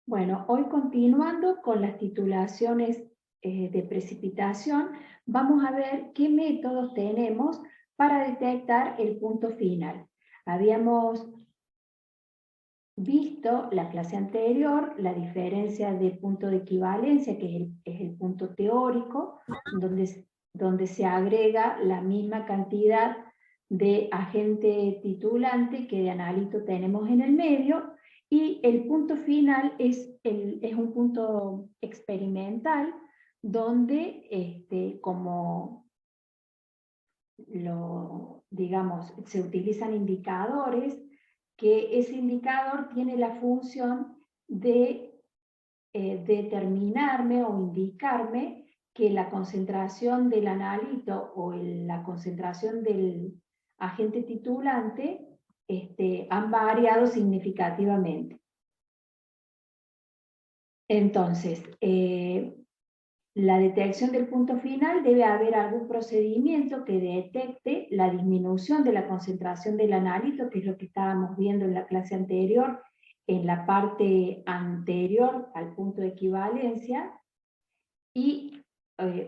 Bueno, hoy continuando con las titulaciones de precipitación, vamos a ver qué métodos tenemos para detectar el punto final. Habíamos visto la clase anterior la diferencia de punto de equivalencia, que es el punto teórico, donde se agrega la misma cantidad de agente titulante que de analito tenemos en el medio, y el punto final es un punto experimental, donde como digamos, se utilizan indicadores, que ese indicador tiene la función de determinarme o indicarme que la concentración del analito o la concentración del agente titulante han variado significativamente. Entonces, la detección del punto final debe haber algún procedimiento que detecte la disminución de la concentración del analito, que es lo que estábamos viendo en la clase anterior, en la parte anterior al punto de equivalencia,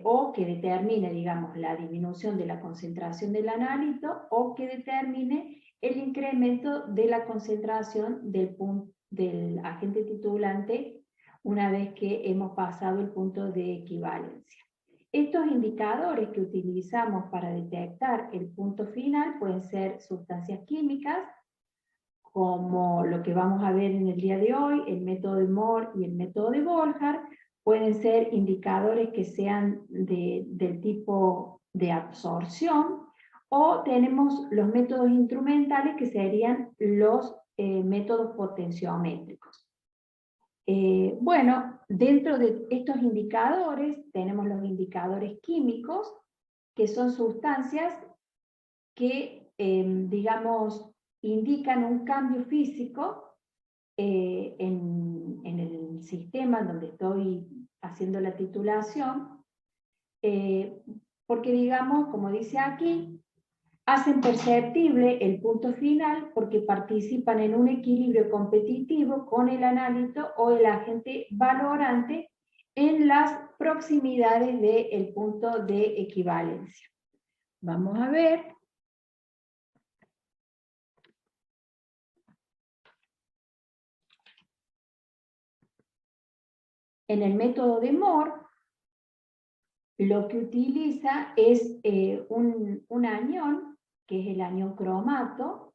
o que determine, digamos, la disminución de la concentración del analito, o que determine el incremento de la concentración del agente titulante una vez que hemos pasado el punto de equivalencia. Estos indicadores que utilizamos para detectar el punto final pueden ser sustancias químicas, como lo que vamos a ver en el día de hoy, el método de Moore y el método de Volhard. Pueden ser indicadores que sean del tipo de absorción, o tenemos los métodos instrumentales, que serían los métodos potenciométricos. Bueno, dentro de estos indicadores tenemos los indicadores químicos, que son sustancias que, digamos, indican un cambio físico en el sistema donde estoy haciendo la titulación, porque, digamos, como dice aquí, hacen perceptible el punto final porque participan en un equilibrio competitivo con el analito o el agente valorante en las proximidades del punto de equivalencia. Vamos a ver. En el método de Moore, lo que utiliza es un anión, que es el anión cromato,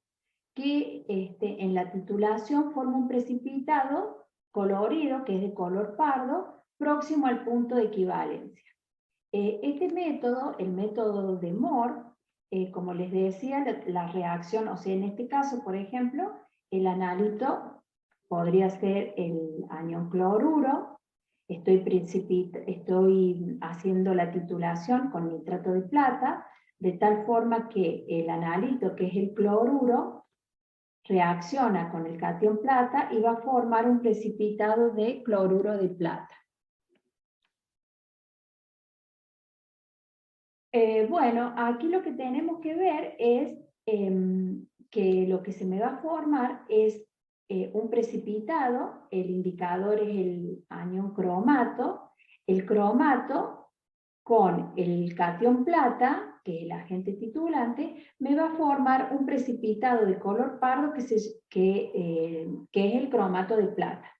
que en la titulación forma un precipitado colorido, que es de color pardo, próximo al punto de equivalencia. Este método, el método de Moore, como les decía, la reacción, o sea, en este caso, por ejemplo, el analito podría ser el anión cloruro. Estoy haciendo la titulación con nitrato de plata, de tal forma que el analito, que es el cloruro, reacciona con el catión plata y va a formar un precipitado de cloruro de plata. Bueno, aquí lo que tenemos que ver es que lo que se me va a formar es un precipitado. El indicador es el anión cromato. El cromato con el catión plata, que es el agente titulante, me va a formar un precipitado de color pardo que es el cromato de plata.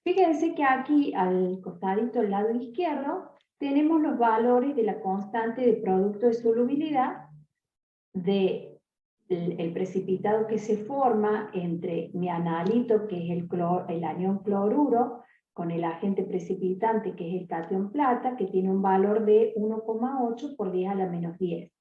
Fíjense que aquí al costadito del lado izquierdo tenemos los valores de la constante de producto de solubilidad del precipitado que se forma entre mi analito, que es el anión cloruro, con el agente precipitante, que es el catión plata, que tiene un valor de 1,8 por 10 a la menos 10.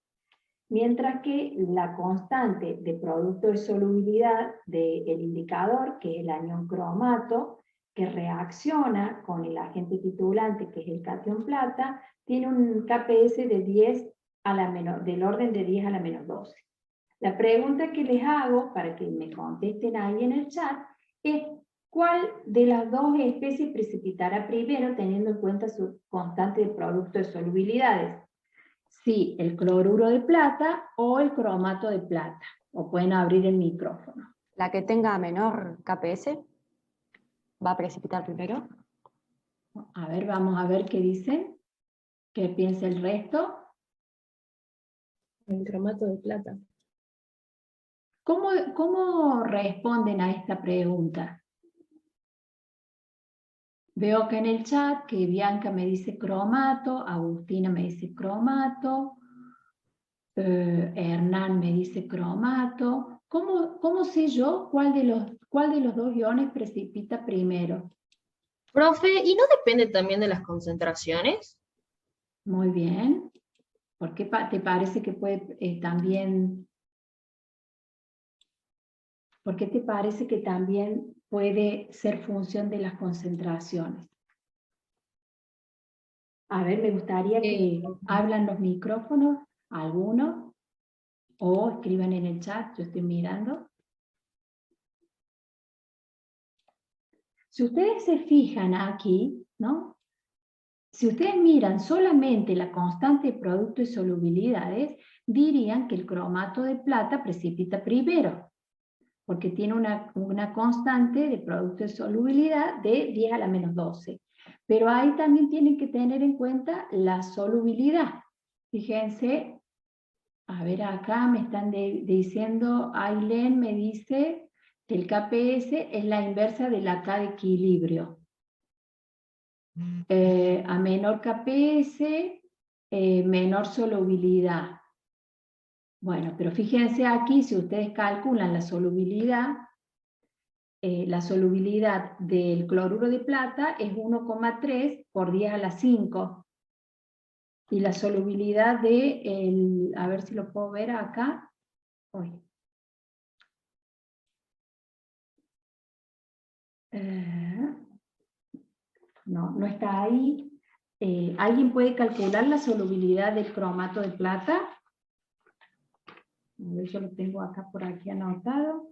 Mientras que la constante de producto de solubilidad del indicador, que es el anión cromato, que reacciona con el agente titulante, que es el catión plata, tiene un KPS de 10 a la menos, del orden de 10 a la menos 12. La pregunta que les hago, para que me contesten ahí en el chat, es ¿cuál de las dos especies precipitará primero, teniendo en cuenta su constante de producto de solubilidades? Sí, el cloruro de plata o el cromato de plata. O pueden abrir el micrófono. La que tenga menor KPS. va a precipitar primero. A ver, vamos a ver qué dicen. ¿Qué piensa el resto? El cromato de plata. ¿Cómo responden a esta pregunta? Veo que en el chat que Bianca me dice cromato, Agustina me dice cromato, Hernán me dice cromato. ¿Cómo sé yo cuál de los dos iones precipita primero? Profe, ¿y no depende también de las concentraciones? Muy bien. ¿Por qué te parece que puede también... ¿Por qué te parece que también puede ser función de las concentraciones? A ver, me gustaría que hablan los micrófonos, algunos, o escriban en el chat, yo estoy mirando. Si ustedes se fijan aquí, ¿no? Si ustedes miran solamente la constante de producto y solubilidades, dirían que el cromato de plata precipita primero, porque tiene una constante de producto de solubilidad de 10 a la menos 12. Pero ahí también tienen que tener en cuenta la solubilidad. Fíjense, a ver acá me están diciendo, Ailén me dice que el KPS es la inversa de la K de equilibrio. A menor KPS, menor solubilidad. Bueno, pero fíjense aquí, si ustedes calculan la solubilidad del cloruro de plata es 1,3 por 10 a la 5. Y la solubilidad a ver si lo puedo ver acá. Uy. No está ahí. ¿Alguien puede calcular la solubilidad del cromato de plata? A ver, yo lo tengo acá por aquí anotado.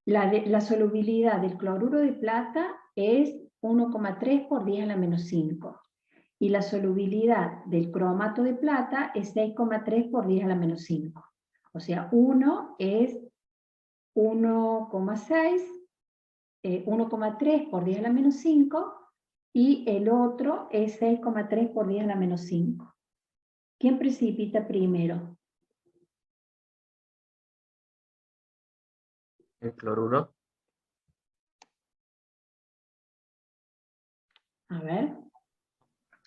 La solubilidad del cloruro de plata es 1,3 por 10 a la menos 5. Y la solubilidad del cromato de plata es 6,3 por 10 a la menos 5. O sea, uno es 1,6, 1,3 por 10 a la menos 5, y el otro es 6,3 por 10 a la menos 5. ¿Quién precipita primero? El cloruro. A ver.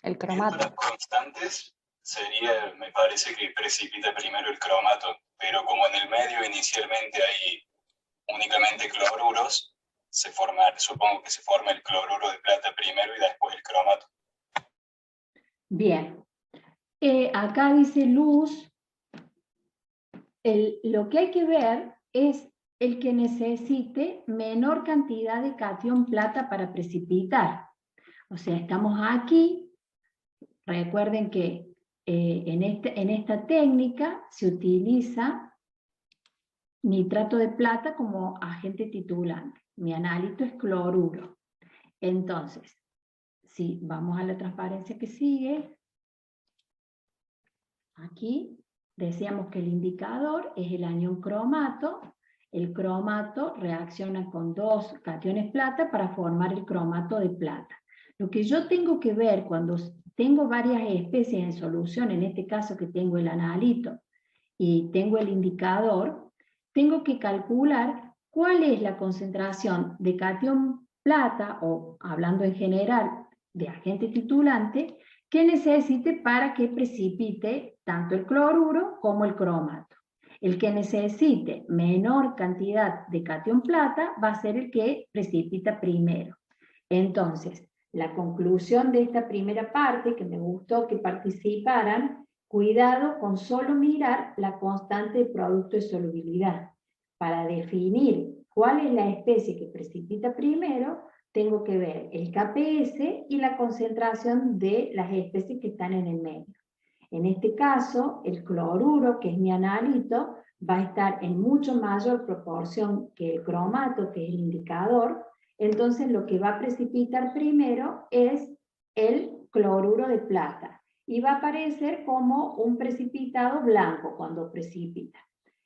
El cromato. Las constantes sería, me parece que precipita primero el cromato, pero como en el medio inicialmente hay únicamente cloruros, supongo que se forma el cloruro de plata primero y después el cromato. Bien. Acá dice Luz, lo que hay que ver es el que necesite menor cantidad de catión plata para precipitar. O sea, estamos aquí, recuerden que en esta técnica se utiliza nitrato de plata como agente titulante. Mi analito es cloruro. Entonces, si vamos a la transparencia que sigue, aquí decíamos que el indicador es el anión cromato. El cromato reacciona con dos cationes plata para formar el cromato de plata. Lo que yo tengo que ver cuando tengo varias especies en solución, en este caso que tengo el analito y tengo el indicador, tengo que calcular cuál es la concentración de catión plata, o hablando en general de agente titulante, que necesite para que precipite tanto el cloruro como el cromato. El que necesite menor cantidad de catión plata va a ser el que precipita primero. Entonces, la conclusión de esta primera parte, que me gustó que participaran, cuidado con solo mirar la constante de producto de solubilidad. Para definir cuál es la especie que precipita primero, tengo que ver el KPS y la concentración de las especies que están en el medio. En este caso, el cloruro, que es mi analito, va a estar en mucho mayor proporción que el cromato, que es el indicador. Entonces lo que va a precipitar primero es el cloruro de plata. y va a aparecer como un precipitado blanco cuando precipita.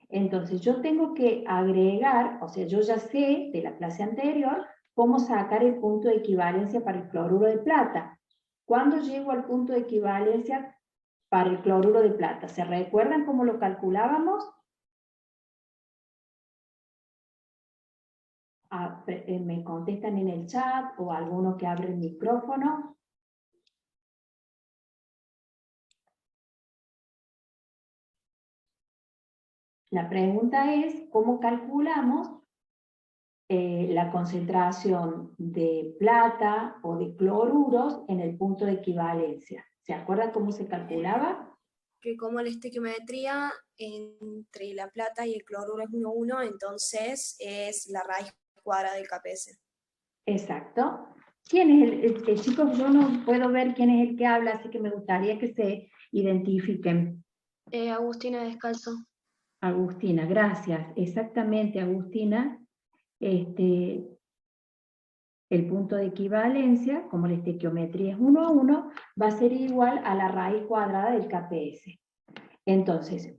Entonces yo tengo que agregar, o sea, yo ya sé de la clase anterior cómo sacar el punto de equivalencia para el cloruro de plata. ¿Cuándo llego al punto de equivalencia para el cloruro de plata? ¿Se recuerdan cómo lo calculábamos? Me contestan en el chat o alguno que abre el micrófono. La pregunta es, ¿cómo calculamos la concentración de plata o de cloruros en el punto de equivalencia? ¿Se acuerdan cómo se calculaba? Que como la estequiometría entre la plata y el cloruro es 1,1, entonces es la raíz cuadrada del KPS. Exacto. ¿Quién es el chicos? Yo no puedo ver quién es el que habla, así que me gustaría que se identifiquen. Agustina Descalzo. Agustina, gracias. Exactamente, Agustina. El punto de equivalencia, como la estequiometría es 1,1, va a ser igual a la raíz cuadrada del KPS. Entonces,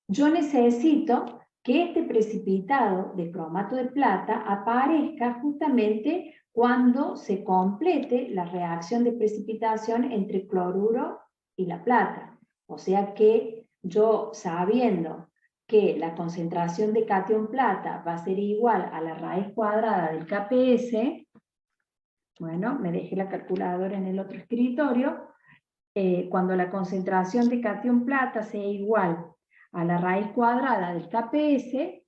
yo necesito que este precipitado de cromato de plata aparezca justamente cuando se complete la reacción de precipitación entre cloruro y la plata. O sea que yo, sabiendo que la concentración de catión plata va a ser igual a la raíz cuadrada del KPS, bueno, me dejé la calculadora en el otro escritorio, cuando la concentración de catión plata sea igual a la raíz cuadrada del KPS,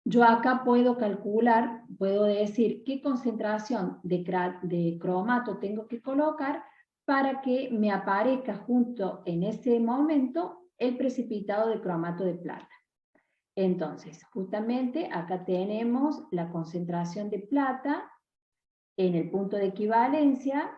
yo acá puedo calcular, puedo decir qué concentración de cromato tengo que colocar para que me aparezca junto en ese momento el precipitado de cromato de plata. Entonces, justamente acá tenemos la concentración de plata en el punto de equivalencia,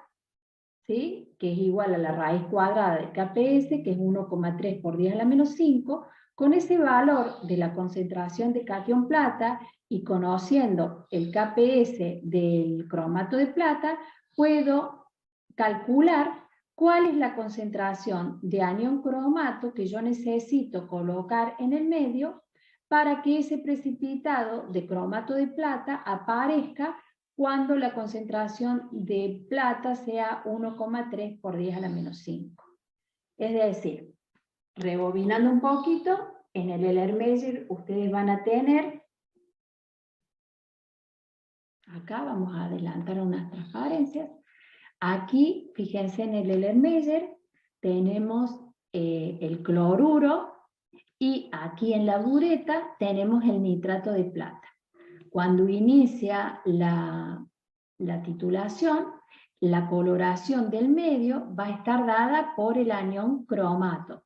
¿sí? Que es igual a la raíz cuadrada del KPS, que es 1,3 por 10 a la menos 5, con ese valor de la concentración de catión plata y conociendo el KPS del cromato de plata, puedo calcular cuál es la concentración de anión cromato que yo necesito colocar en el medio para que ese precipitado de cromato de plata aparezca cuando la concentración de plata sea 1,3 por 10 a la menos 5. Es decir, rebobinando un poquito, en el Erlenmeyer ustedes van a tener, acá vamos a adelantar unas transparencias, aquí, fíjense en el Erlenmeyer, tenemos el cloruro y aquí en la bureta tenemos el nitrato de plata. Cuando inicia la titulación, la coloración del medio va a estar dada por el anión cromato,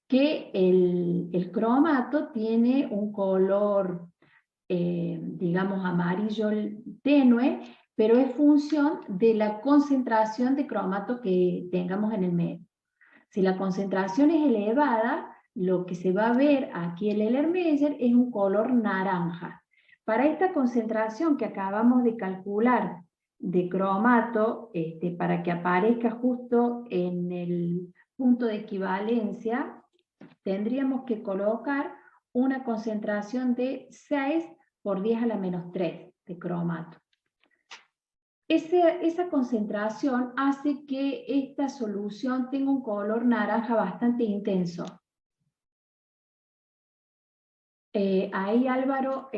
que el cromato tiene un color, digamos, amarillo tenue, pero es función de la concentración de cromato que tengamos en el medio. Si la concentración es elevada, lo que se va a ver aquí en el Erlenmeyer es un color naranja. Para esta concentración que acabamos de calcular de cromato, para que aparezca justo en el punto de equivalencia, tendríamos que colocar una concentración de 6 por 10 a la menos 3 de cromato. Esa concentración hace que esta solución tenga un color naranja bastante intenso. Ahí Álvaro,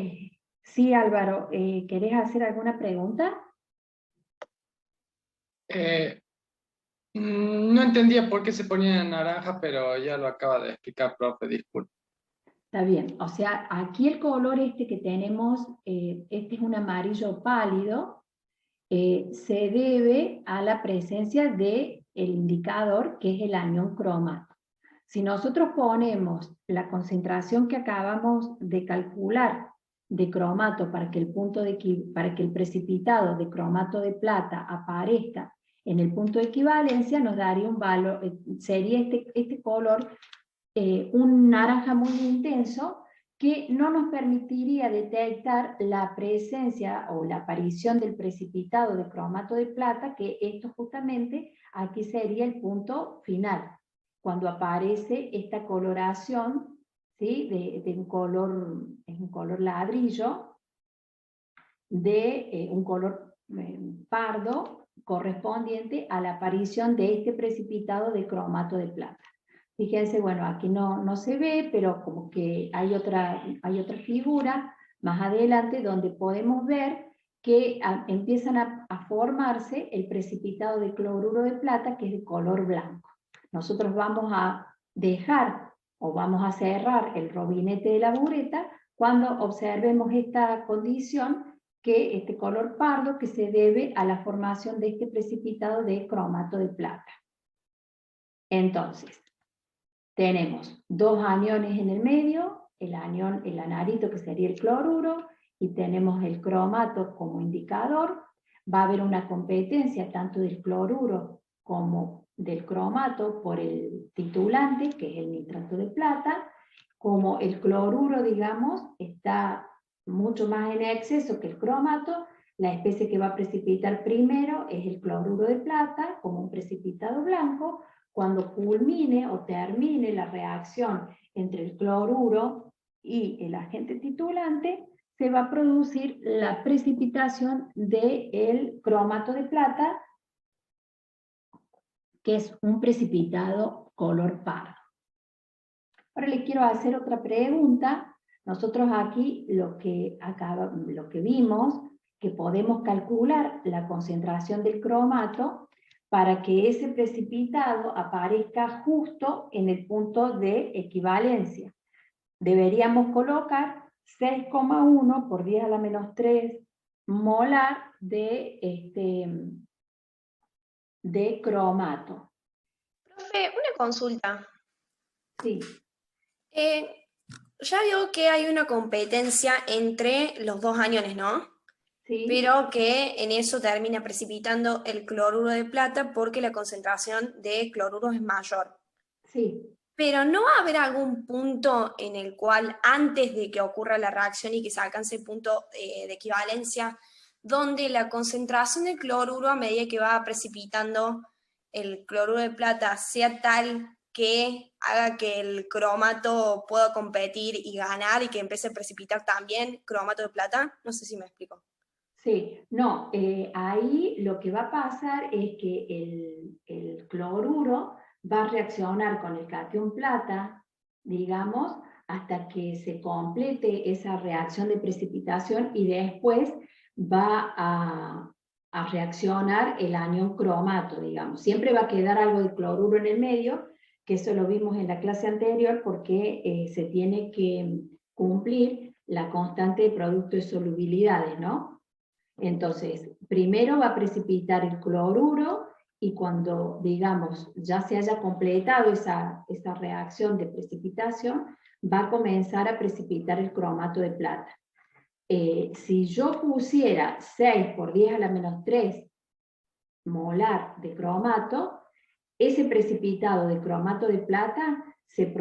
sí Álvaro, ¿querés hacer alguna pregunta? No entendía por qué se ponía en naranja, pero ya lo acaba de explicar, profe, disculpe. Está bien, o sea, aquí el color que tenemos, este es un amarillo pálido, se debe a la presencia del indicador que es el anión cromato. Si nosotros ponemos la concentración que acabamos de calcular de cromato para que el precipitado de cromato de plata aparezca en el punto de equivalencia, nos daría un valor, sería este color, un naranja muy intenso, que no nos permitiría detectar la presencia o la aparición del precipitado de cromato de plata, que esto justamente aquí sería el punto final, cuando aparece esta coloración, ¿sí? de un color, es un color ladrillo, de un color pardo, correspondiente a la aparición de este precipitado de cromato de plata. Fíjense, bueno, aquí no se ve, pero como que hay otra figura más adelante donde podemos ver que empiezan a formarse el precipitado de cloruro de plata, que es de color blanco. Nosotros vamos a dejar o vamos a cerrar el robinete de la bureta cuando observemos esta condición, que este color pardo, que se debe a la formación de este precipitado de cromato de plata. Entonces, tenemos dos aniones en el medio, el anarito que sería el cloruro, y tenemos el cromato como indicador. Va a haber una competencia tanto del cloruro como del cromato por el titulante, que es el nitrato de plata. Como el cloruro, digamos, está mucho más en exceso que el cromato, la especie que va a precipitar primero es el cloruro de plata, como un precipitado blanco. Cuando culmine o termine la reacción entre el cloruro y el agente titulante, se va a producir la precipitación del cromato de plata, que es un precipitado color pardo. Ahora les quiero hacer otra pregunta. Nosotros aquí lo que vimos, que podemos calcular la concentración del cromato para que ese precipitado aparezca justo en el punto de equivalencia. Deberíamos colocar 6,1 por 10 a la menos 3 molar de cromato. Profe, una consulta. Sí. Ya veo que hay una competencia entre los dos aniones, ¿no? Sí. Pero que en eso termina precipitando el cloruro de plata porque la concentración de cloruro es mayor. Sí. Pero ¿no va a haber algún punto en el cual, antes de que ocurra la reacción y que se alcance el punto de equivalencia, donde la concentración de cloruro a medida que va precipitando el cloruro de plata sea tal que haga que el cromato pueda competir y ganar y que empiece a precipitar también cromato de plata? No sé si me explico. Sí, no, ahí lo que va a pasar es que el cloruro va a reaccionar con el catión plata, digamos, hasta que se complete esa reacción de precipitación, y después va a reaccionar el anión cromato, digamos. Siempre va a quedar algo de cloruro en el medio, que eso lo vimos en la clase anterior, porque se tiene que cumplir la constante de producto de solubilidades, ¿no? Entonces, primero va a precipitar el cloruro, y cuando, digamos, ya se haya completado esa reacción de precipitación, va a comenzar a precipitar el cromato de plata. Si yo pusiera 6 por 10 a la menos 3 molar de cromato, ese precipitado de cromato de plata se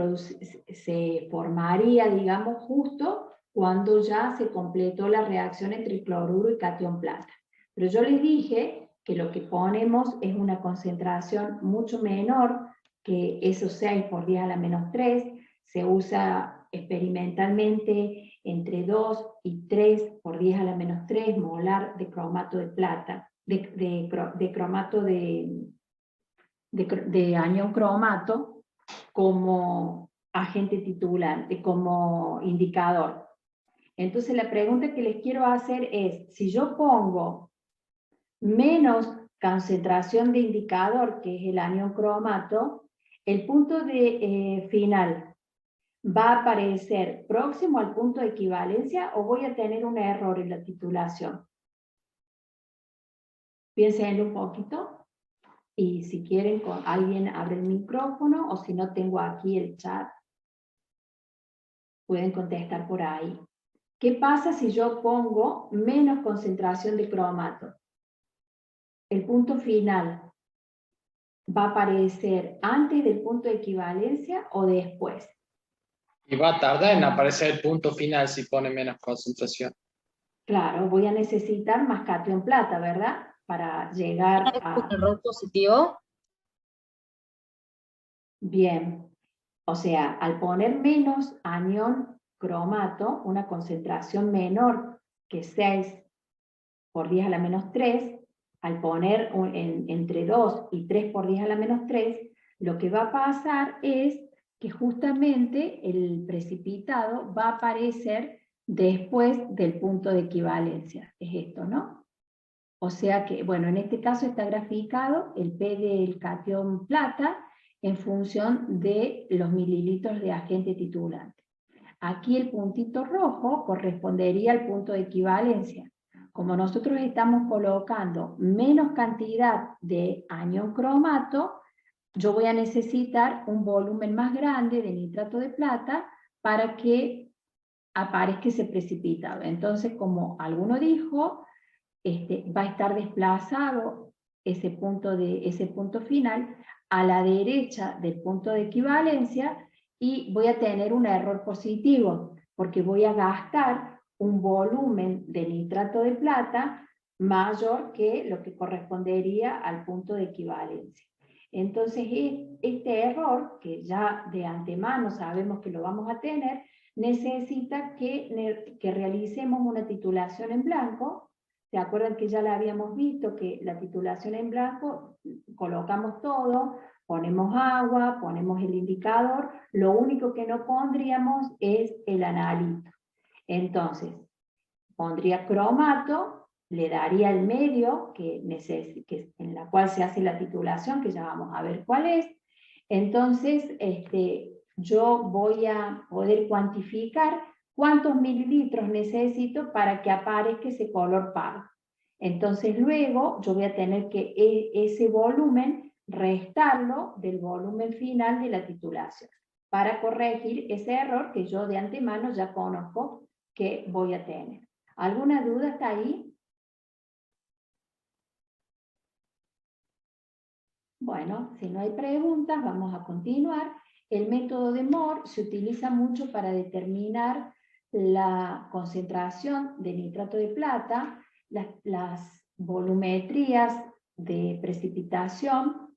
formaría, digamos, justo cuando ya se completó la reacción entre cloruro y catión plata. Pero yo les dije que lo que ponemos es una concentración mucho menor que esos 6 por 10 a la menos 3, se usa experimentalmente entre 2 y 3 por 10 a la menos 3 molar de cromato de plata, de cromato de anión cromato como agente titulante, como indicador. Entonces la pregunta que les quiero hacer es, si yo pongo menos concentración de indicador, que es el anión cromato, el punto de final va a aparecer próximo al punto de equivalencia, o voy a tener un error en la titulación. Piensen un poquito, y si quieren, alguien abre el micrófono, o si no, tengo aquí el chat, pueden contestar por ahí. ¿Qué pasa si yo pongo menos concentración de cromato? El punto final va a aparecer antes del punto de equivalencia o después. Y va a tardar en aparecer el punto final si pone menos concentración. Claro, voy a necesitar más catión plata, ¿verdad? Para llegar ¿Es un a... error positivo? Bien. O sea, al poner menos anión cromato, una concentración menor que 6 por 10 a la menos 3, al poner entre 2 y 3 por 10 a la menos 3, lo que va a pasar es que justamente el precipitado va a aparecer después del punto de equivalencia. Es esto, ¿no? O sea que, bueno, en este caso está graficado el P del catión plata en función de los mililitros de agente titulante. Aquí el puntito rojo correspondería al punto de equivalencia. Como nosotros estamos colocando menos cantidad de anión cromato, yo voy a necesitar un volumen más grande de nitrato de plata para que aparezca ese precipitado. Entonces, como alguno dijo, va a estar desplazado ese punto final a la derecha del punto de equivalencia y voy a tener un error positivo, porque voy a gastar un volumen de nitrato de plata mayor que lo que correspondería al punto de equivalencia. Entonces, este error, que ya de antemano sabemos que lo vamos a tener, necesita que realicemos una titulación en blanco. ¿Se acuerdan que ya la habíamos visto, que la titulación en blanco, colocamos todo, ponemos agua, ponemos el indicador, lo único que no pondríamos es el analito. Entonces, pondría cromato, le daría el medio en la cual se hace la titulación, que ya vamos a ver cuál es. Entonces, yo voy a poder cuantificar cuántos mililitros necesito para que aparezca ese color pardo. Entonces luego yo voy a tener que ese volumen restarlo del volumen final de la titulación para corregir ese error que yo de antemano ya conozco que voy a tener. ¿Alguna duda hasta ahí? Bueno, si no hay preguntas, vamos a continuar. El método de Moore se utiliza mucho para determinar la concentración de nitrato de plata, las volumetrías de precipitación.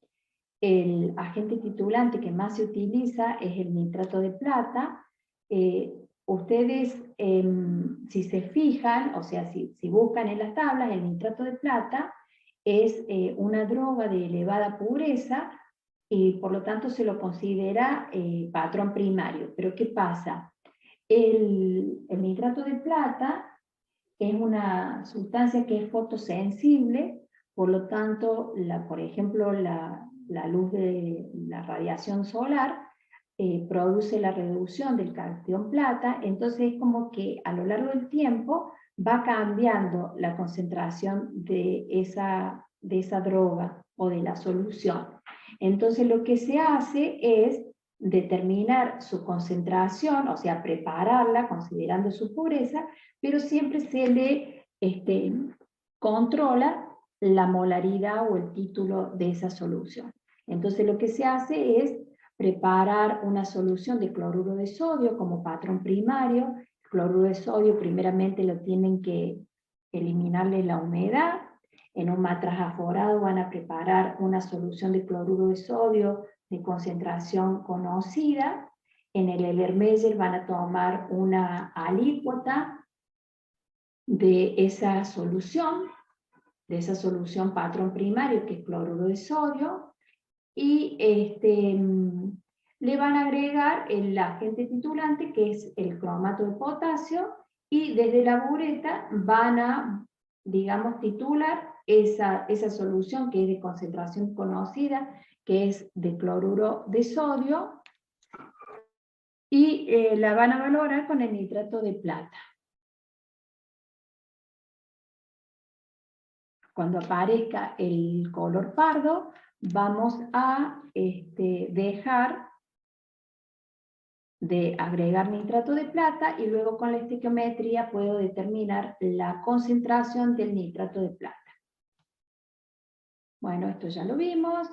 El agente titulante que más se utiliza es el nitrato de plata. Ustedes, si se fijan, o sea, si buscan en las tablas, el nitrato de plata es una droga de elevada pureza y por lo tanto se lo considera patrón primario. Pero ¿qué pasa? El nitrato de plata es una sustancia que es fotosensible, por lo tanto, por ejemplo, la luz de la radiación solar produce la reducción del catión plata, entonces es como que a lo largo del tiempo va cambiando la concentración de esa droga o de la solución. Entonces lo que se hace es determinar su concentración, o sea, prepararla considerando su pureza, pero siempre se le controla la molaridad o el título de esa solución. Entonces lo que se hace es preparar una solución de cloruro de sodio como patrón primario. El cloruro de sodio primeramente lo tienen que eliminarle la humedad. En un matraz aforado van a preparar una solución de cloruro de sodio de concentración conocida. En el Erlenmeyer van a tomar una alícuota de esa solución patrón primario que es cloruro de sodio, y le van a agregar el agente titulante que es el cromato de potasio, y desde la bureta van a, digamos, titular esa solución que es de concentración conocida, que es de cloruro de sodio, y la van a valorar con el nitrato de plata. Cuando aparezca el color pardo, vamos a dejar de agregar nitrato de plata y luego con la estequiometría puedo determinar la concentración del nitrato de plata. Bueno, esto ya lo vimos.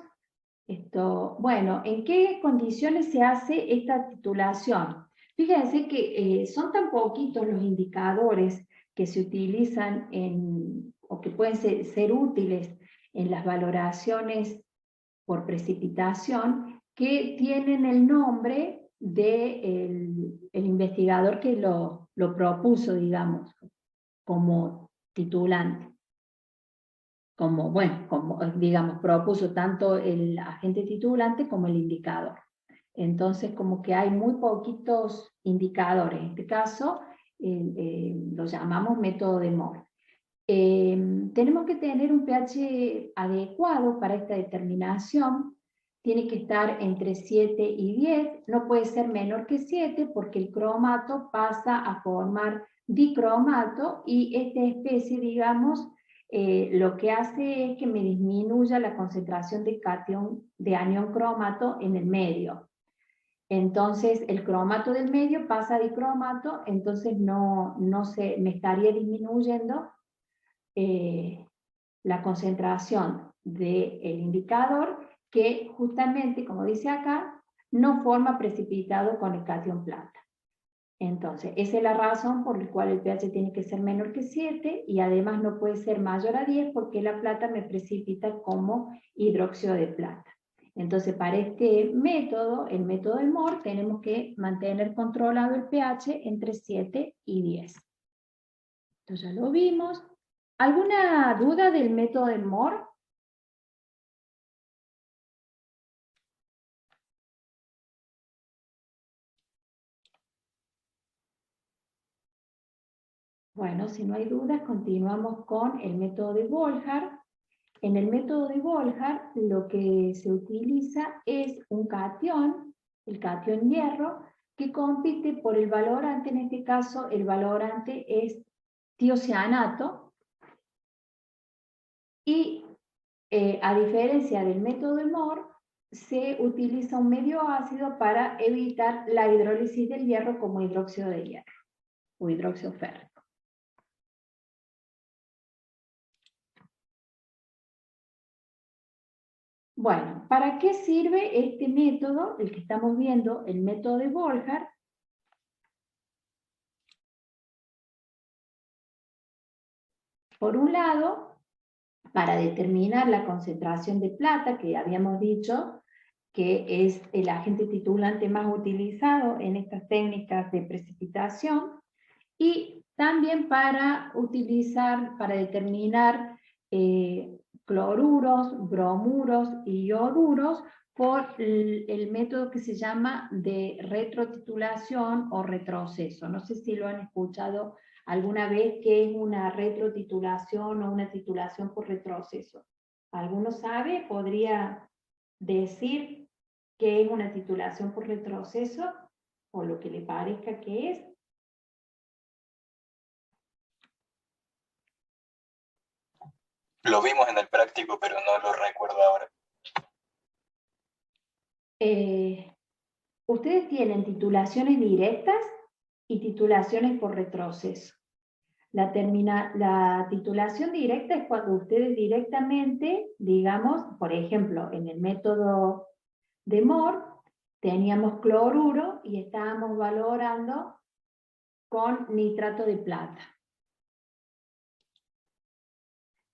Bueno, ¿en qué condiciones se hace esta titulación? Fíjense que son tan poquitos los indicadores que se utilizan o que pueden ser útiles en las valoraciones por precipitación, que tienen el nombre del investigador que lo propuso, digamos, como titulante. Digamos, propuso tanto el agente titulante como el indicador. Entonces, como que hay muy poquitos indicadores. En este caso, lo llamamos método de Moore. Tenemos que tener un pH adecuado para esta determinación. Tiene que estar entre 7 y 10. No puede ser menor que 7 porque el cromato pasa a formar dicromato y esta especie, digamos, lo que hace es que me disminuya la concentración de cation de anión cromato en el medio. Entonces el cromato del medio pasa a dicromato, entonces me estaría disminuyendo la concentración del indicador, que justamente, como dice acá, no forma precipitado con el cation plata. Entonces, esa es la razón por la cual el pH tiene que ser menor que 7 y además no puede ser mayor a 10 porque la plata me precipita como hidróxido de plata. Entonces, para este método, el método de Moore, tenemos que mantener controlado el pH entre 7 y 10. Esto ya lo vimos. ¿Alguna duda del método de Moore? Bueno, si no hay dudas, continuamos con el método de Volhard. En el método de Volhard, lo que se utiliza es un catión, el catión hierro, que compite por el valorante. En este caso, el valorante es tiocianato. Y a diferencia del método de Moore, se utiliza un medio ácido para evitar la hidrólisis del hierro como hidróxido de hierro o hidróxido férrico. Bueno, ¿para qué sirve este método, el que estamos viendo, el método de Volhard? Por un lado, para determinar la concentración de plata, que habíamos dicho que es el agente titulante más utilizado en estas técnicas de precipitación, y también para determinar cloruros, bromuros y ioduros por el método que se llama de retrotitulación o retroceso. No sé si lo han escuchado alguna vez, qué es una retrotitulación o una titulación por retroceso. ¿Alguno sabe? ¿Podría decir qué es una titulación por retroceso? O lo que le parezca que es. Lo vimos en el práctico, pero no lo recuerdo ahora. Ustedes tienen titulaciones directas y titulaciones por retroceso. La titulación directa es cuando ustedes directamente, digamos, por ejemplo, en el método de Moore, teníamos cloruro y estábamos valorando con nitrato de plata.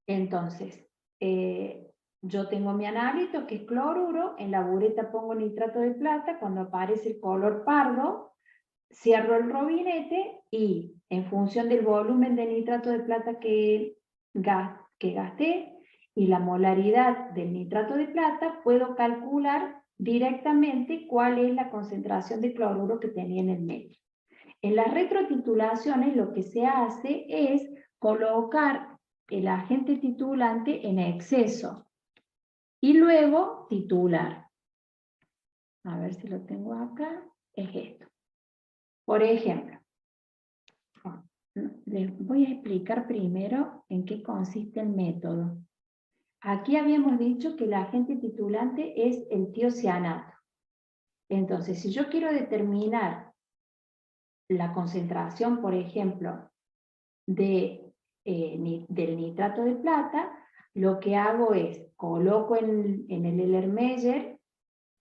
Entonces, yo tengo mi analito que es cloruro, en la bureta pongo nitrato de plata, cuando aparece el color pardo, cierro el robinete y en función del volumen de nitrato de plata que gasté y la molaridad del nitrato de plata, puedo calcular directamente cuál es la concentración de cloruro que tenía en el medio. En las retrotitulaciones lo que se hace es colocar el agente titulante en exceso y luego titular. A ver si lo tengo acá, es esto. Por ejemplo, les voy a explicar primero en qué consiste el método. Aquí habíamos dicho que el agente titulante es el tiocianato. Entonces, si yo quiero determinar la concentración, por ejemplo, del nitrato de plata, lo que hago es, coloco en el Erlenmeyer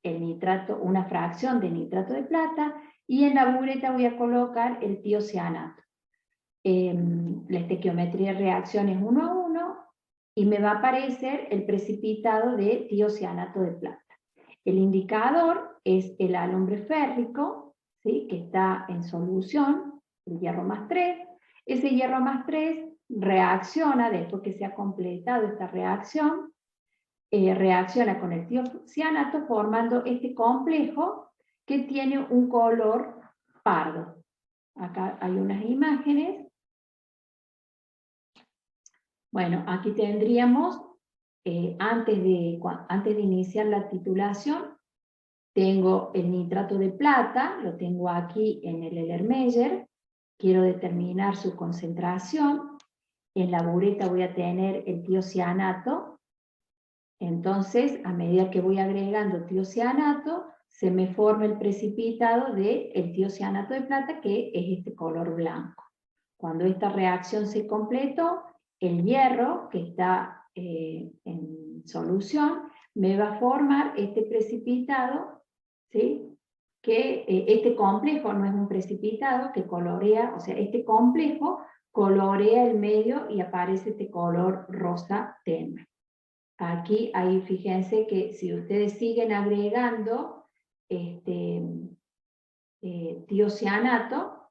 el nitrato, una fracción de nitrato de plata, y en la bureta voy a colocar el tiocianato. La estequiometría de reacción es 1 a 1, y me va a aparecer el precipitado de tiocianato de plata. El indicador es el alumbre férrico, ¿sí?, que está en solución, el hierro más 3. Ese hierro más 3 reacciona, después que se ha completado esta reacción, reacciona con el tiocianato formando este complejo que tiene un color pardo. Acá hay unas imágenes. Bueno, aquí tendríamos, antes de iniciar la titulación, tengo el nitrato de plata, lo tengo aquí en el Erlenmeyer, quiero determinar su concentración. En la bureta voy a tener el tiocianato. Entonces, a medida que voy agregando tiocianato, se me forma el precipitado del tiocianato de plata, que es este color blanco. Cuando esta reacción se completó, el hierro, que está en solución, me va a formar este precipitado, ¿sí?, que este complejo no es un precipitado que colorea, o sea, este complejo colorea el medio y aparece este color rosa tenue. Aquí, ahí fíjense que si ustedes siguen agregando tiocianato,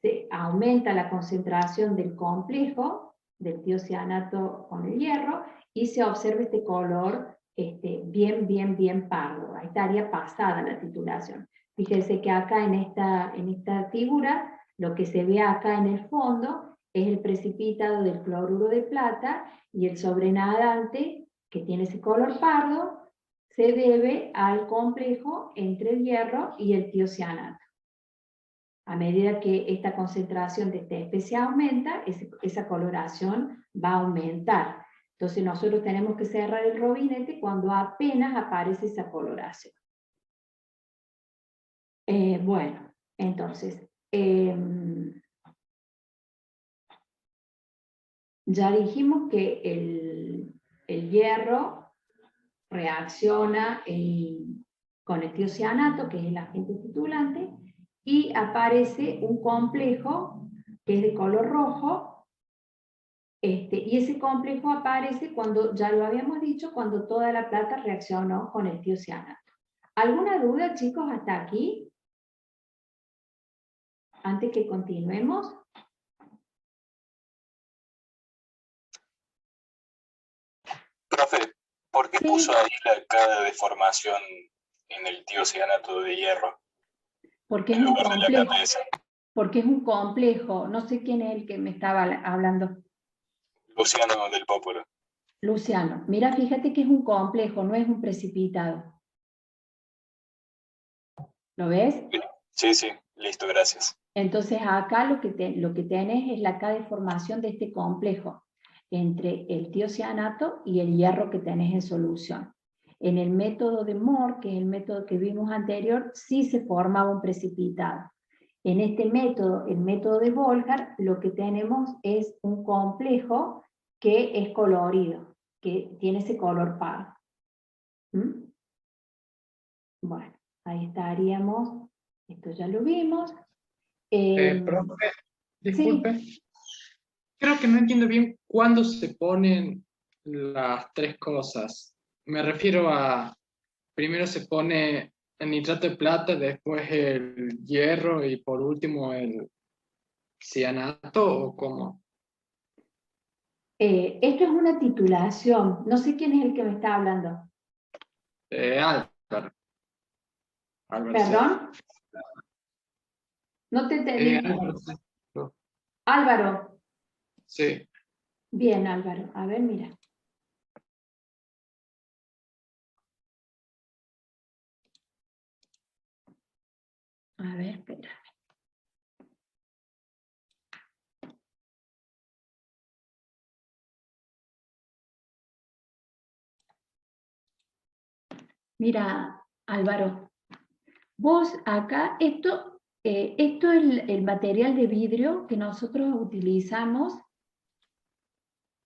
se aumenta la concentración del complejo, del tiocianato con el hierro, y se observa este color bien pardo. Ahí estaría pasada la titulación. Fíjense que acá en esta figura, lo que se ve acá en el fondo es el precipitado del cloruro de plata, y el sobrenadante, que tiene ese color pardo, se debe al complejo entre el hierro y el tiocianato. A medida que esta concentración de esta especie aumenta, esa coloración va a aumentar. Entonces nosotros tenemos que cerrar el robinete cuando apenas aparece esa coloración. Bueno, entonces, ya dijimos que el hierro reacciona con el tiocianato, que es el agente titulante, y aparece un complejo que es de color rojo, y ese complejo aparece cuando, ya lo habíamos dicho, cuando toda la plata reaccionó con el tiocianato. ¿Alguna duda, chicos, hasta aquí? Antes que continuemos. Profe, ¿por qué Sí. puso ahí cada deformación en el tiocianato de hierro Porque es en un lugar de la complejo. cabeza? Porque es un complejo. No sé quién es el que me estaba hablando. Luciano del Popolo. Luciano, mira, fíjate que es un complejo, no es un precipitado. ¿Lo ves? Sí, sí, listo, gracias. Entonces acá lo que tenés es la K-deformación de este complejo entre el tiocianato y el hierro que tenés en solución. En el método de Moore, que es el método que vimos anterior, sí se formaba un precipitado. En este método, el método de Volcker, lo que tenemos es un complejo que es colorido, que tiene ese color pardo. ¿Mm? Bueno, ahí estaríamos, esto ya lo vimos. Profe, disculpe. Creo que no entiendo bien cuándo se ponen las tres cosas. Me refiero a, primero se pone el nitrato de plata, después el hierro y por último el cianato, ¿o cómo? Esto es una titulación, no sé quién es el que me está hablando. Álvaro. Álvaro, ¿Perdón? No te entendí. Álvaro, sí. Álvaro. Sí. Bien, Álvaro. A ver, mira. A ver, espera. Mira, Álvaro, vos acá, esto es el material de vidrio que nosotros utilizamos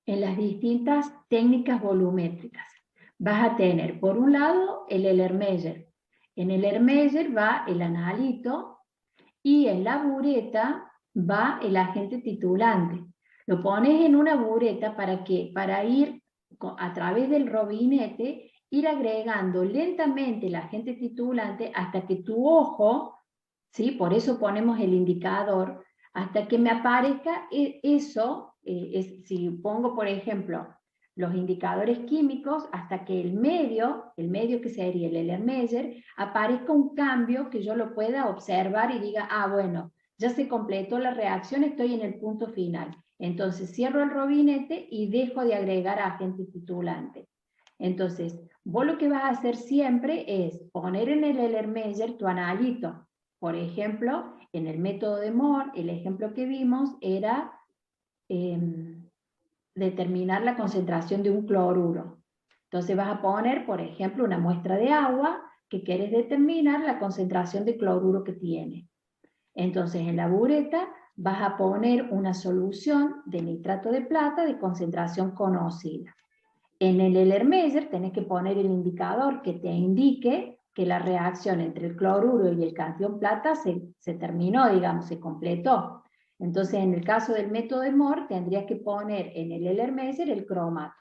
en las distintas técnicas volumétricas. Vas a tener, por un lado, el Erlenmeyer, En el Ermeyer va el analito y en la bureta va el agente titulante. Lo pones en una bureta para que, para ir a través del robinete, ir agregando lentamente el agente titulante hasta que tu ojo, ¿sí? Por eso ponemos el indicador, hasta que me aparezca eso, si pongo por ejemplo los indicadores químicos, hasta que el medio que sería el Erlenmeyer, aparezca un cambio que yo lo pueda observar y diga, ah, bueno, ya se completó la reacción, estoy en el punto final. Entonces cierro el robinete y dejo de agregar agente titulante. Entonces, vos lo que vas a hacer siempre es poner en el Erlenmeyer tu analito. Por ejemplo, en el método de Moore, el ejemplo que vimos era determinar la concentración de un cloruro. Entonces vas a poner, por ejemplo, una muestra de agua que quieres determinar la concentración de cloruro que tiene. Entonces en la bureta vas a poner una solución de nitrato de plata de concentración conocida. En el Erlenmeyer tenés que poner el indicador que te indique que la reacción entre el cloruro y el catión plata se terminó, digamos, se completó. Entonces, en el caso del método de Moore, tendrías que poner en el Erlenmeyer el cromato.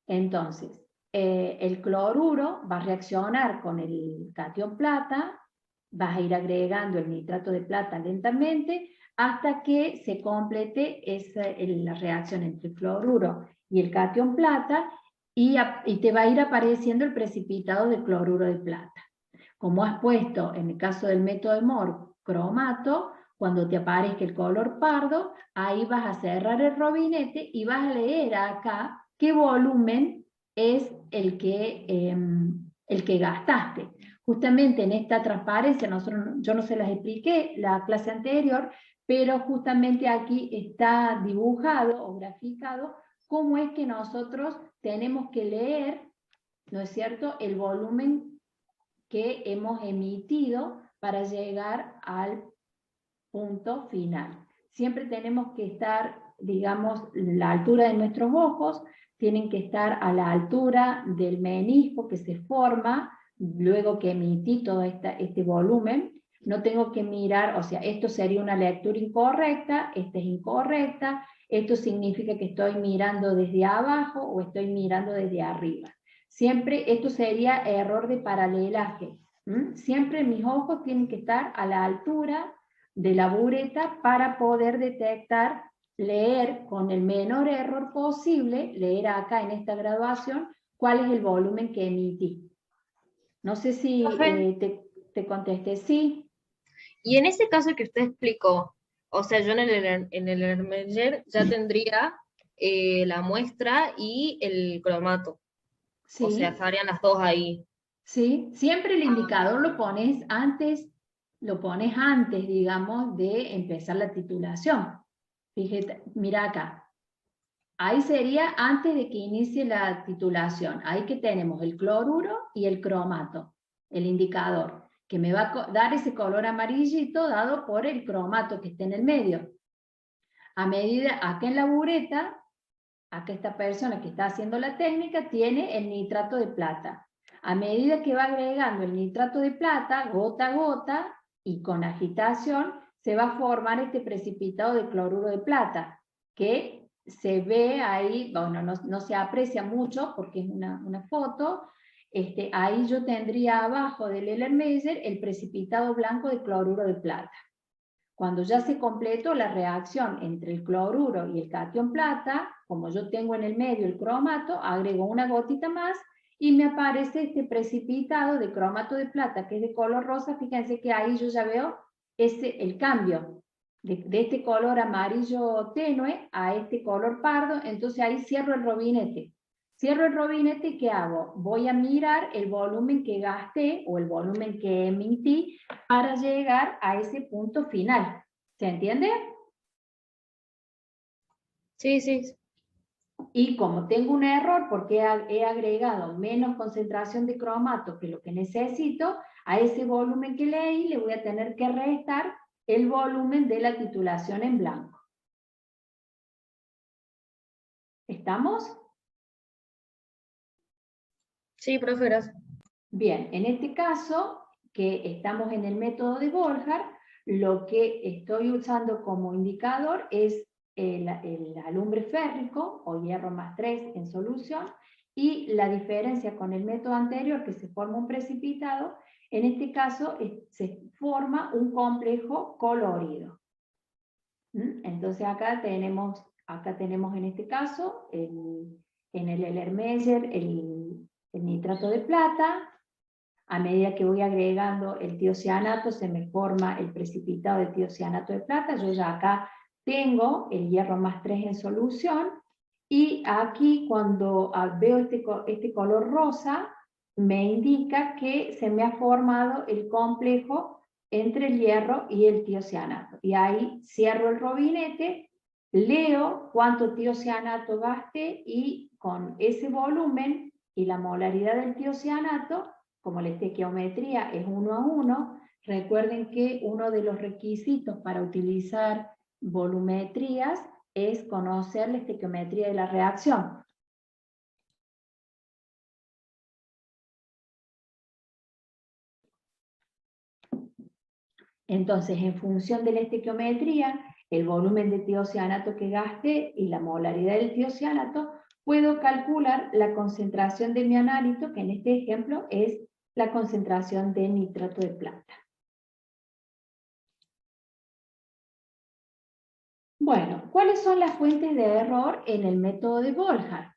Entonces, el cloruro va a reaccionar con el catión plata, vas a ir agregando el nitrato de plata lentamente hasta que se complete la reacción entre el cloruro y el catión plata y te va a ir apareciendo el precipitado de cloruro de plata. Como has puesto en el caso del método de Moore cromato, cuando te aparezca el color pardo, ahí vas a cerrar el robinete y vas a leer acá qué volumen es el que gastaste. Justamente en esta transparencia, yo no se las expliqué la clase anterior, pero justamente aquí está dibujado o graficado cómo es que nosotros tenemos que leer, ¿no es cierto?, el volumen que hemos emitido para llegar al punto final. Siempre tenemos que estar, digamos, la altura de nuestros ojos, tienen que estar a la altura del menisco que se forma, luego que emití todo este volumen. No tengo que mirar, o sea, esto sería una lectura incorrecta, esta es incorrecta, esto significa que estoy mirando desde abajo o estoy mirando desde arriba. Siempre esto sería error de paralelaje. Siempre mis ojos tienen que estar a la altura de la bureta para poder detectar, leer con el menor error posible, leer acá en esta graduación, cuál es el volumen que emití. No sé si te contesté, sí. Y en ese caso que usted explicó, o sea, yo en el Erlenmeyer ya tendría la muestra y el cromato. Sí. O sea, estarían las dos ahí. Sí, siempre el indicador lo pones antes, digamos, de empezar la titulación. Fíjate, mira acá. Ahí sería antes de que inicie la titulación. Ahí que tenemos el cloruro y el cromato, el indicador, que me va a dar ese color amarillito dado por el cromato que está en el medio. A medida, acá en la bureta, acá esta persona que está haciendo la técnica tiene el nitrato de plata. A medida que va agregando el nitrato de plata, gota a gota, y con agitación, se va a formar este precipitado de cloruro de plata, que se ve ahí, bueno, no se aprecia mucho porque es una foto. Ahí yo tendría abajo del Erlenmeyer el precipitado blanco de cloruro de plata. Cuando ya se completó la reacción entre el cloruro y el catión plata, como yo tengo en el medio el cromato, agrego una gotita más y me aparece este precipitado de cromato de plata que es de color rosa. Fíjense que ahí yo ya veo el cambio de este color amarillo tenue a este color pardo. Entonces ahí cierro el robinete. Cierro el robinete y ¿qué hago? Voy a mirar el volumen que gasté o el volumen que emití para llegar a ese punto final. ¿Se entiende? Sí, sí. Y como tengo un error porque he agregado menos concentración de cromato que lo que necesito, a ese volumen que leí le voy a tener que restar el volumen de la titulación en blanco. ¿Estamos? Sí, profe, gracias. Bien, en este caso, que estamos en el método de Volhard, lo que estoy usando como indicador es el alumbre férrico, o hierro más 3 en solución, y la diferencia con el método anterior, que se forma un precipitado, en este caso se forma un complejo colorido. Entonces acá tenemos en este caso, en el Erlenmeyer, el nitrato de plata. A medida que voy agregando el tiocianato, se me forma el precipitado de tiocianato de plata. Yo ya acá tengo el hierro más 3 en solución, y aquí cuando veo este color rosa, me indica que se me ha formado el complejo entre el hierro y el tiocianato. Y ahí cierro el robinete, leo cuánto tiocianato gasté, y con ese volumen y la molaridad del tiocianato, como la estequiometría es 1 a 1, recuerden que uno de los requisitos para utilizar volumetrías es conocer la estequiometría de la reacción. Entonces, en función de la estequiometría, el volumen de tiocianato que gaste y la molaridad del tiocianato, puedo calcular la concentración de mi analito, que en este ejemplo es la concentración de nitrato de plata. Bueno, ¿cuáles son las fuentes de error en el método de Volhard?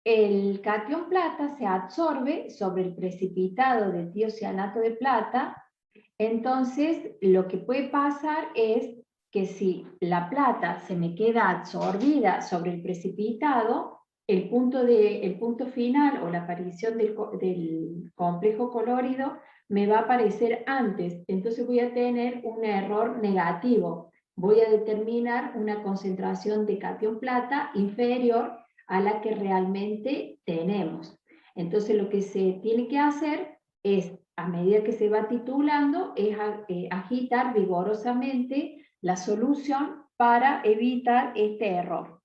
El catión plata se absorbe sobre el precipitado de tiocianato de plata. Entonces, lo que puede pasar es que si la plata se me queda absorbida sobre el precipitado, el punto final o la aparición del complejo colorido me va a aparecer antes. Entonces voy a tener un error negativo. Voy a determinar una concentración de catión plata inferior a la que realmente tenemos. Entonces lo que se tiene que hacer es, a medida que se va titulando, es agitar vigorosamente la solución para evitar este error.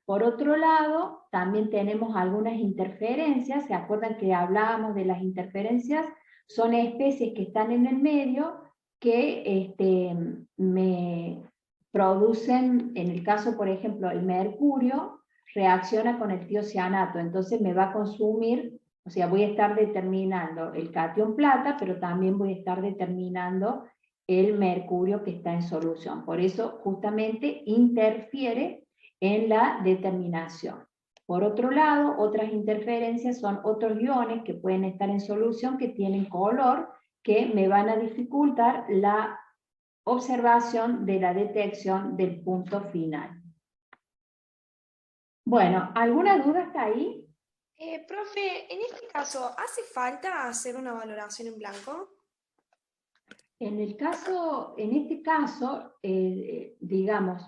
Por otro lado, también tenemos algunas interferencias. ¿Se acuerdan que hablábamos de las interferencias? Son especies que están en el medio que me producen, en el caso, por ejemplo, el mercurio reacciona con el tiocianato, entonces me va a consumir. O sea, voy a estar determinando el catión plata, pero también voy a estar determinando el mercurio que está en solución. Por eso, justamente, interfiere en la determinación. Por otro lado, otras interferencias son otros iones que pueden estar en solución, que tienen color, que me van a dificultar la observación de la detección del punto final. Bueno, ¿alguna duda hasta ahí? Profe, en este caso, ¿hace falta hacer una valoración en blanco? En este caso, digamos,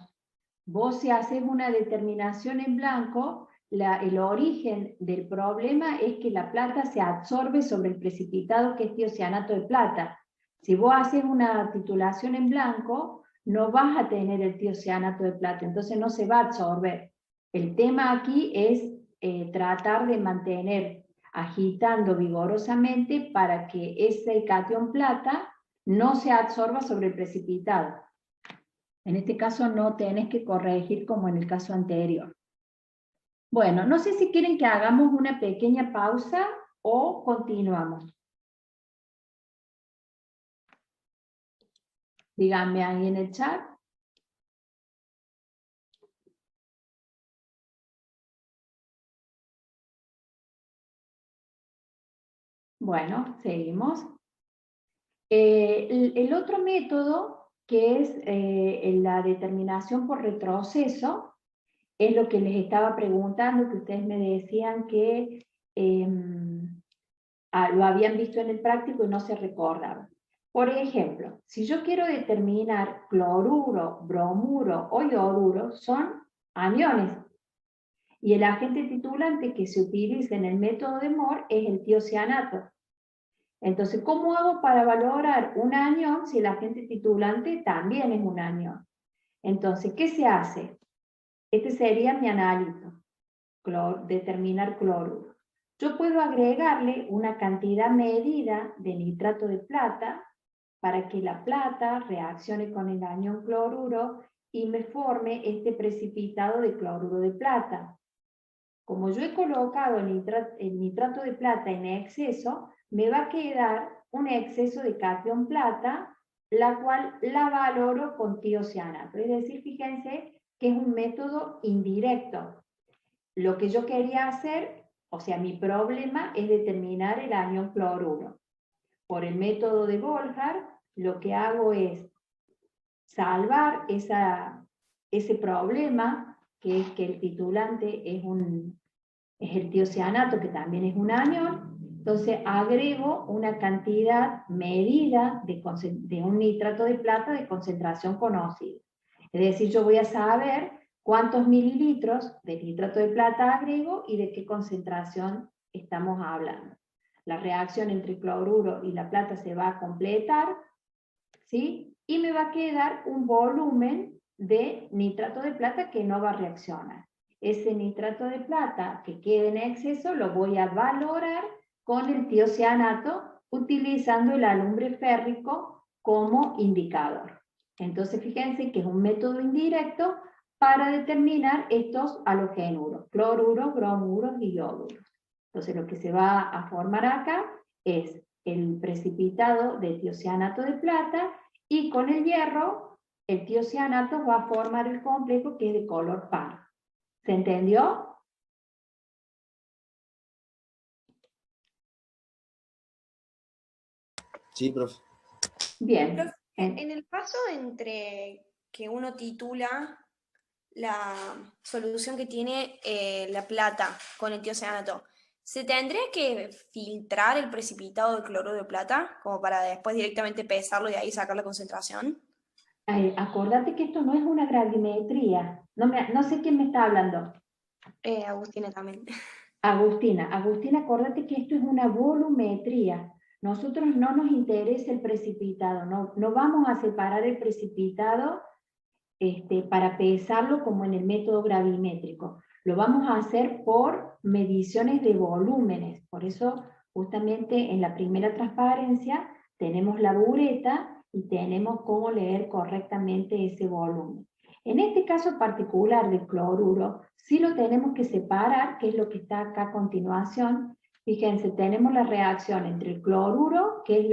vos si haces una determinación en blanco, el origen del problema es que la plata se absorbe sobre el precipitado que es tiocianato de plata. Si vos haces una titulación en blanco, no vas a tener el tiocianato de plata, entonces no se va a absorber. El tema aquí es tratar de mantener agitando vigorosamente para que ese catión plata no se absorba sobre el precipitado. En este caso no tenés que corregir como en el caso anterior. Bueno, no sé si quieren que hagamos una pequeña pausa o continuamos. Díganme ahí en el chat. Bueno, seguimos. El otro método, que es la determinación por retroceso, es lo que les estaba preguntando, que ustedes me decían que lo habían visto en el práctico y no se recordaban. Por ejemplo, si yo quiero determinar cloruro, bromuro o ioduro, son aniones. Y el agente titulante que se utiliza en el método de Mohr es el tiocianato. Entonces, ¿cómo hago para valorar un anión si el agente titulante también es un anión? Entonces, ¿qué se hace? Este sería mi analito, determinar cloruro. yo puedo agregarle una cantidad medida de nitrato de plata para que la plata reaccione con el anión cloruro y me forme este precipitado de cloruro de plata. Como yo he colocado el nitrato de plata en exceso, me va a quedar un exceso de catión plata, la cual la valoro con tiocianato. Es decir, fíjense que es un método indirecto. Lo que yo quería hacer, o sea, mi problema es determinar el anión cloruro. Por el método de Volhard, lo que hago es salvar ese problema, que es que el titulante es el tiocianato, que también es un anión. Entonces agrego una cantidad medida de un nitrato de plata de concentración conocida. Es decir, yo voy a saber cuántos mililitros de nitrato de plata agrego y de qué concentración estamos hablando. La reacción entre el cloruro y la plata se va a completar, ¿sí? Y me va a quedar un volumen de nitrato de plata que no va a reaccionar. Ese nitrato de plata que quede en exceso lo voy a valorar con el tiocianato utilizando el alumbre férrico como indicador. Entonces fíjense que es un método indirecto para determinar estos halogenuros, cloruros, bromuros y ioduros. Entonces lo que se va a formar acá es el precipitado de tiocianato de plata y con el hierro el tiocianato va a formar el complejo que es de color pardo. ¿Se entendió? Sí, profe. Bien. Profe, en el paso entre que uno titula la solución que tiene la plata con el tiocianato, ¿se tendría que filtrar el precipitado de cloruro de plata como para después directamente pesarlo y de ahí sacar la concentración? Acordate que esto no es una gravimetría. No sé quién me está hablando. Agustina también. Agustina, acordate que esto es una volumetría. Nosotros no nos interesa el precipitado, no vamos a separar el precipitado para pesarlo como en el método gravimétrico. Lo vamos a hacer por mediciones de volúmenes. Por eso, justamente en la primera transparencia, tenemos la bureta y tenemos cómo leer correctamente ese volumen. En este caso particular del cloruro, sí lo tenemos que separar, que es lo que está acá a continuación. Fíjense, tenemos la reacción entre el cloruro, que es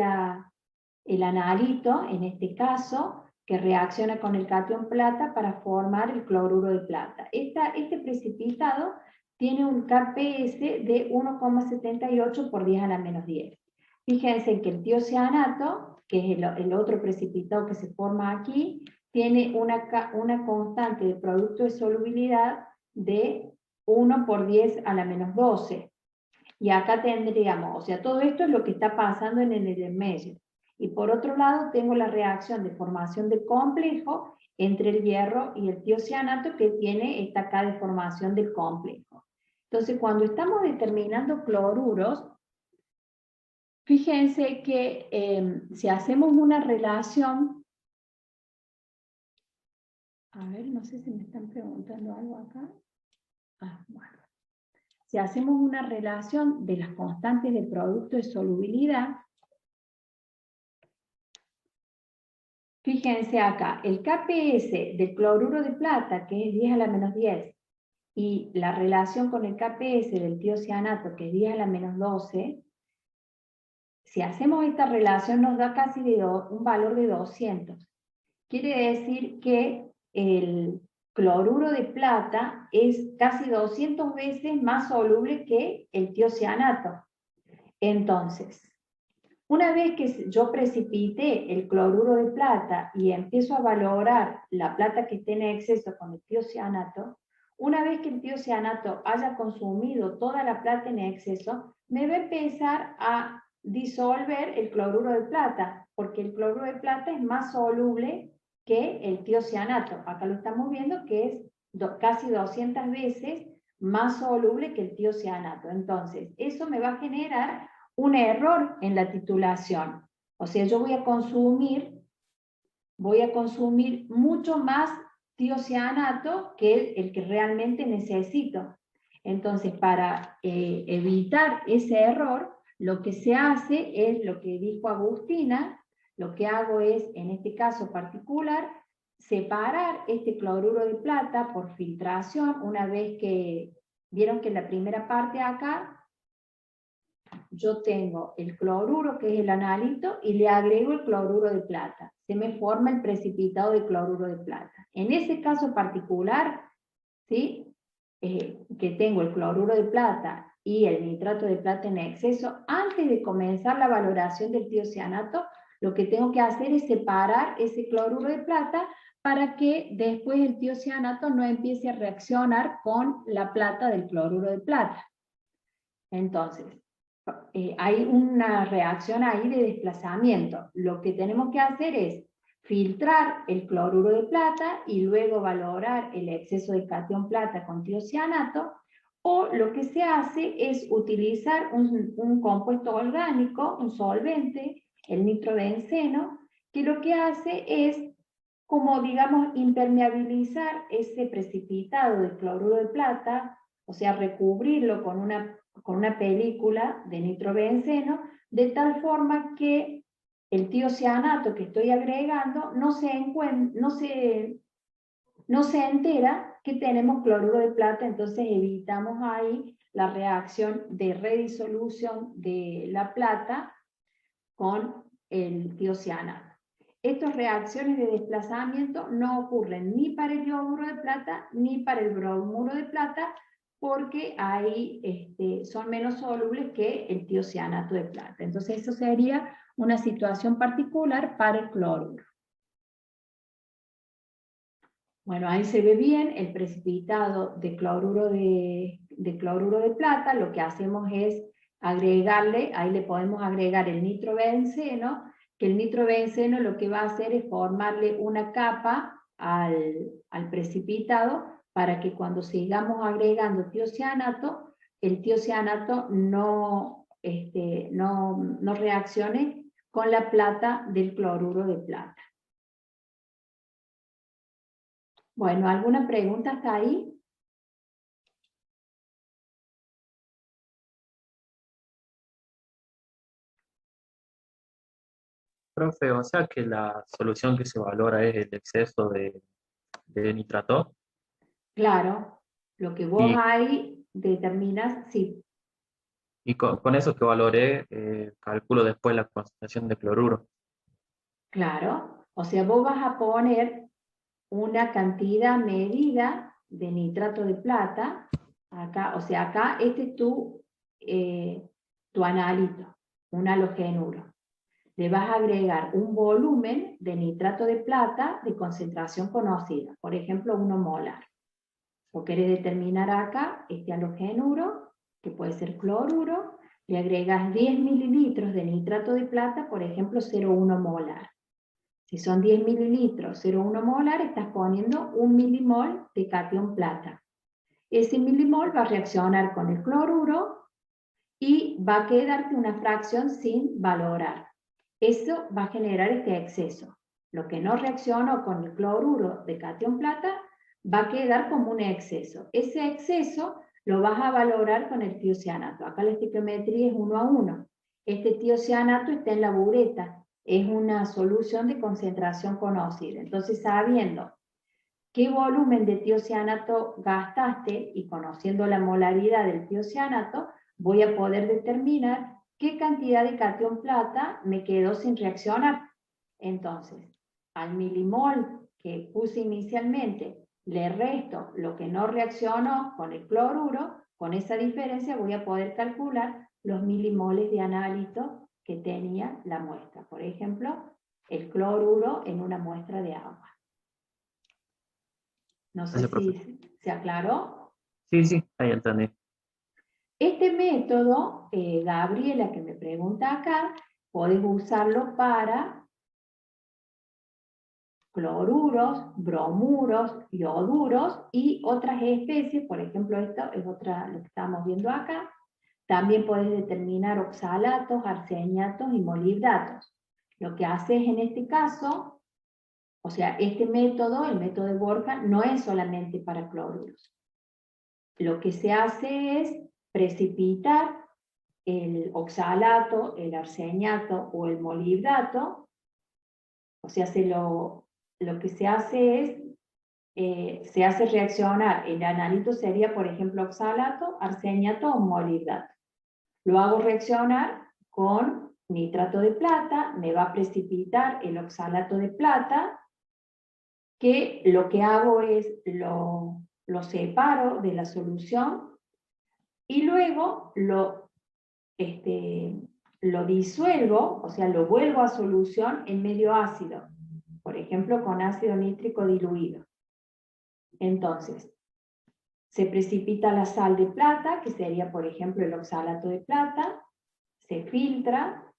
el analito, en este caso, que reacciona con el catión plata para formar el cloruro de plata. Este precipitado tiene un KPS de 1,78 por 10 a la menos 10. Fíjense que el tiocianato, que es el otro precipitado que se forma aquí, tiene una constante de producto de solubilidad de 1 por 10 a la menos 12. Y acá tendríamos, o sea, todo esto es lo que está pasando en el medio. Y por otro lado tengo la reacción de formación de complejo entre el hierro y el tiocianato que tiene esta acá de formación del complejo. Entonces cuando estamos determinando cloruros, fíjense que si hacemos una relación, a ver, no sé si me están preguntando algo acá. Bueno. Si hacemos una relación de las constantes de producto de solubilidad, fíjense acá, el KPS del cloruro de plata, que es 10 a la menos 10, y la relación con el KPS del tiocianato, que es 10 a la menos 12, si hacemos esta relación nos da casi un valor de 200. Quiere decir que el cloruro de plata es casi 200 veces más soluble que el tiocianato. Entonces, una vez que yo precipité el cloruro de plata y empiezo a valorar la plata que esté en exceso con el tiocianato, una vez que el tiocianato haya consumido toda la plata en exceso, me va a empezar a disolver el cloruro de plata, porque el cloruro de plata es más soluble que el tiocianato. Acá lo estamos viendo que es casi 200 veces más soluble que el tiocianato. Entonces, eso me va a generar un error en la titulación. O sea, yo voy a consumir mucho más tiocianato que el que realmente necesito. Entonces, para evitar ese error, lo que se hace es lo que dijo Agustina. Lo que hago es, en este caso particular, separar este cloruro de plata por filtración. Una vez que vieron que en la primera parte acá yo tengo el cloruro, que es el analito, y le agrego el cloruro de plata. Se me forma el precipitado de cloruro de plata. En ese caso particular, ¿sí? Que tengo el cloruro de plata y el nitrato de plata en exceso, antes de comenzar la valoración del tiocianato, lo que tengo que hacer es separar ese cloruro de plata para que después el tiocianato no empiece a reaccionar con la plata del cloruro de plata. Entonces, hay una reacción ahí de desplazamiento. Lo que tenemos que hacer es filtrar el cloruro de plata y luego valorar el exceso de catión plata con tiocianato, o lo que se hace es utilizar un compuesto orgánico, un solvente, el nitrobenceno, que lo que hace es, como digamos, impermeabilizar ese precipitado de cloruro de plata, o sea, recubrirlo con una película de nitrobenceno, de tal forma que el tiocianato que estoy agregando no se entera que tenemos cloruro de plata. Entonces evitamos ahí la reacción de redisolución de la plata con el tiocianato. Estas reacciones de desplazamiento no ocurren ni para el yoduro de plata ni para el bromuro de plata, porque ahí son menos solubles que el tiocianato de plata. Entonces eso sería una situación particular para el cloruro. Bueno, ahí se ve bien el precipitado de cloruro de plata. Lo que hacemos es agregarle, ahí le podemos agregar el nitrobenceno, que el nitrobenceno lo que va a hacer es formarle una capa al precipitado, para que cuando sigamos agregando tiocianato, el tiocianato no reaccione con la plata del cloruro de plata. Bueno, ¿alguna pregunta hasta ahí? Profe, o sea que la solución que se valora es el exceso de nitrato. Claro, lo que vos Y, ahí determinas, sí, y con eso que valoré, calculo después la concentración de cloruro. claro. O sea, vos vas a poner una cantidad medida de nitrato de plata, acá, o sea, acá este es tu analito, un halogenuro. Le vas a agregar un volumen de nitrato de plata de concentración conocida, por ejemplo, 1 molar. O querés determinar acá este halogenuro, que puede ser cloruro, le agregas 10 mililitros de nitrato de plata, por ejemplo, 0,1 molar. Si son 10 mililitros, 0,1 molar, estás poniendo 1 milimol de catión plata. Ese milimol va a reaccionar con el cloruro y va a quedarte una fracción sin valorar. Eso va a generar este exceso. Lo que no reaccionó con el cloruro de catión plata va a quedar como un exceso. Ese exceso lo vas a valorar con el tiocianato. Acá la estequiometría es 1 a 1. Este tiocianato está en la bureta. Es una solución de concentración conocida. Entonces, sabiendo qué volumen de tiocianato gastaste y conociendo la molaridad del tiocianato, voy a poder determinar qué cantidad de catión plata me quedó sin reaccionar. Entonces, al milimol que puse inicialmente, le resto lo que no reaccionó con el cloruro. Con esa diferencia voy a poder calcular los milimoles de analito que tenía la muestra. Por ejemplo, el cloruro en una muestra de agua. No sé si se aclaró. Sí, ahí entendí. Este método, Gabriela, que me pregunta acá, podés usarlo para cloruros, bromuros, ioduros y otras especies. Por ejemplo, esto es otra, lo que estamos viendo acá. También podés determinar oxalatos, arseniatos y molibdatos. Lo que haces en este caso, o sea, este método, el método de Borja, no es solamente para cloruros. lo que se hace es precipitar el oxalato, el arseniato o el molibdato. O sea, lo que se hace es, se hace reaccionar, el analito sería, por ejemplo, oxalato, arseniato o molibdato. Lo hago reaccionar con nitrato de plata, me va a precipitar el oxalato de plata, que lo que hago es lo separo de la solución y luego lo disuelvo, o sea, lo vuelvo a solución en medio ácido, por ejemplo, con ácido nítrico diluido. Entonces, se precipita la sal de plata, que sería, por ejemplo, el oxalato de plata, se filtra,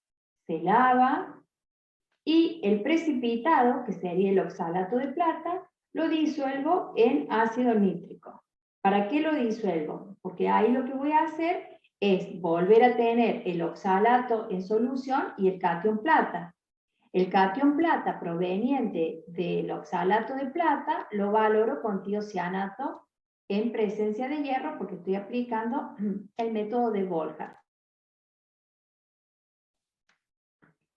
se lava, y el precipitado, que sería el oxalato de plata, lo disuelvo en ácido nítrico. ¿Para qué lo disuelvo? Porque ahí lo que voy a hacer es volver a tener el oxalato en solución y el catión plata. El catión plata proveniente del oxalato de plata lo valoro con tiocianato en presencia de hierro porque estoy aplicando el método de Volcker.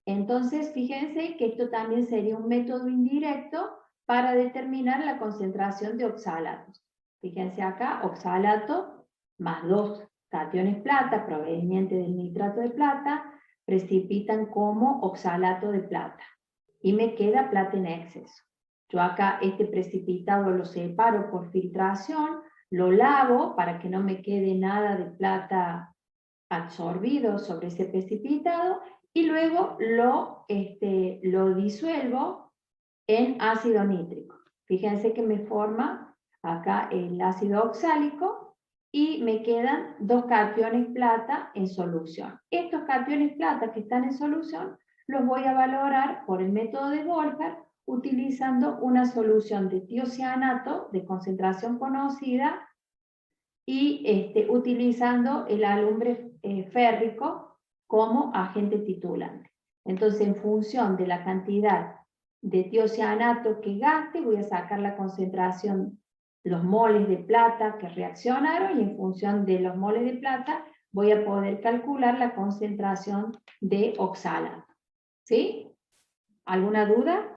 Entonces, fíjense que esto también sería un método indirecto para determinar la concentración de oxalatos. Fíjense acá, oxalato más 2 cationes plata provenientes del nitrato de plata precipitan como oxalato de plata y me queda plata en exceso. Yo acá este precipitado lo separo por filtración, lo lavo para que no me quede nada de plata absorbido sobre ese precipitado y luego lo disuelvo en ácido nítrico. Fíjense que me forma acá el ácido oxálico y me quedan 2 cationes plata en solución. Estos cationes plata que están en solución los voy a valorar por el método de Volcker utilizando una solución de tiocianato de concentración conocida y utilizando el alumbre férrico como agente titulante. Entonces, en función de la cantidad de tiocianato que gaste, voy a sacar la concentración, los moles de plata que reaccionaron, y en función de los moles de plata voy a poder calcular la concentración de oxalato. ¿Sí? ¿Alguna duda?